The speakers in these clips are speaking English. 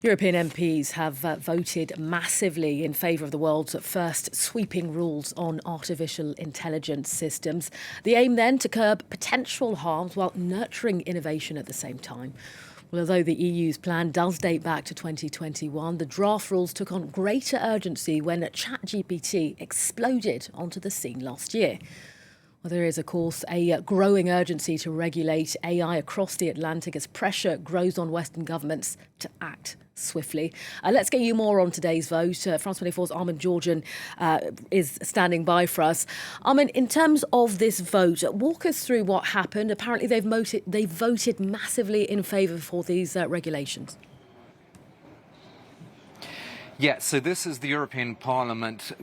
European MPs have voted massively in favour of the world's first sweeping rules on artificial intelligence systems. The aim then to curb potential harms while nurturing innovation at the same time. Well, although the EU's plan does date back to 2021, the draft rules took on greater urgency when ChatGPT exploded onto the scene last year. Well, there is, of course, a growing urgency to regulate AI across the Atlantic as pressure grows on Western governments to act swiftly. Let's get you more on today's vote. France 24's Armen Georgian is standing by for us. Armen, in terms of this vote, walk us through what happened. Apparently, they voted massively in favour for these regulations. Yeah, so this is the European Parliament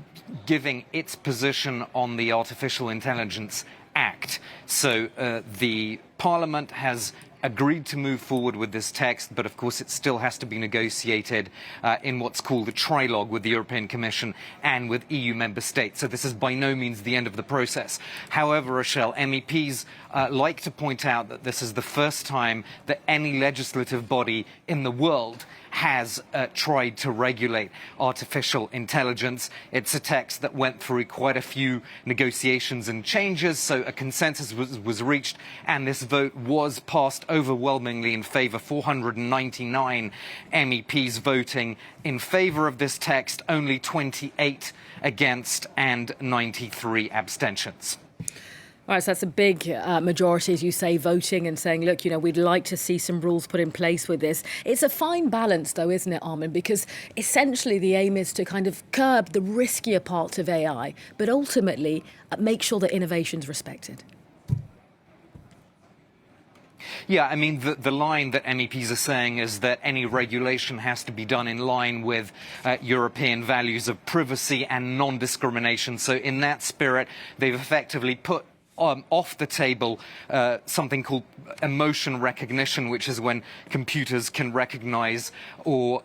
giving its position on the Artificial Intelligence Act. So the Parliament has agreed to move forward with this text, but of course it still has to be negotiated in what's called the trilogue with the European Commission and with EU member states. So this is by no means the end of the process. However, Rochelle, MEPs like to point out that this is the first time that any legislative body in the world has tried to regulate artificial intelligence. It's a text that went through quite a few negotiations and changes, so a consensus was reached, and this vote was passed overwhelmingly in favour. 499 MEPs voting in favour of this text, only 28 against, and 93 abstentions. All right, so that's a big majority, as you say, voting and saying, look, we'd like to see some rules put in place with this. It's a fine balance, though, isn't it, Armen? Because essentially the aim is to kind of curb the riskier parts of AI, but ultimately make sure that innovation's respected. Yeah, I mean, the line that MEPs are saying is that any regulation has to be done in line with European values of privacy and non-discrimination. So in that spirit, they've effectively put off the table something called emotion recognition, which is when computers can recognize or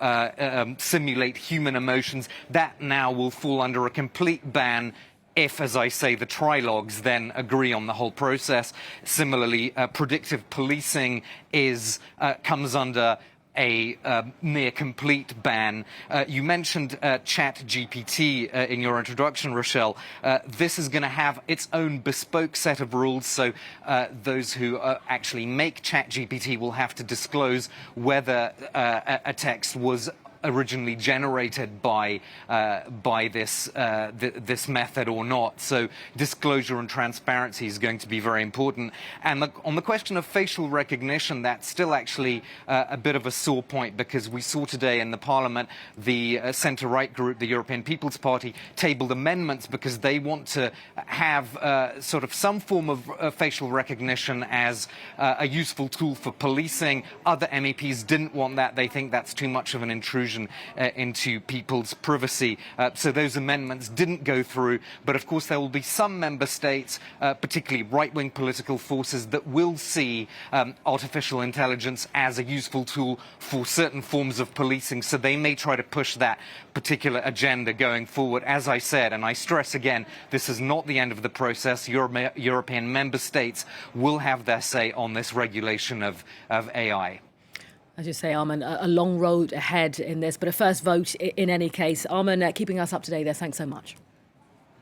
simulate human emotions. That now will fall under a complete ban if, as I say, the trilogues then agree on the whole process. Similarly, predictive policing comes under a near complete ban. You mentioned ChatGPT in your introduction, Rochelle. This is going to have its own bespoke set of rules, so those who actually make ChatGPT will have to disclose whether a text was originally generated by this method or not. So disclosure and transparency is going to be very important. And on the question of facial recognition, that's still actually a bit of a sore point, because we saw today in the Parliament the centre-right group, the European People's Party, tabled amendments because they want to have sort of some form of facial recognition as a useful tool for policing. Other MEPs didn't want that. They think that's too much of an intrusion into people's privacy. So those amendments didn't go through. But of course, there will be some member states, particularly right-wing political forces, that will see artificial intelligence as a useful tool for certain forms of policing. So they may try to push that particular agenda going forward. As I said, and I stress again, this is not the end of the process. European member states will have their say on this regulation of AI. As you say, Armen, a long road ahead in this, but a first vote in any case. Armen, keeping us up to date there. Thanks so much.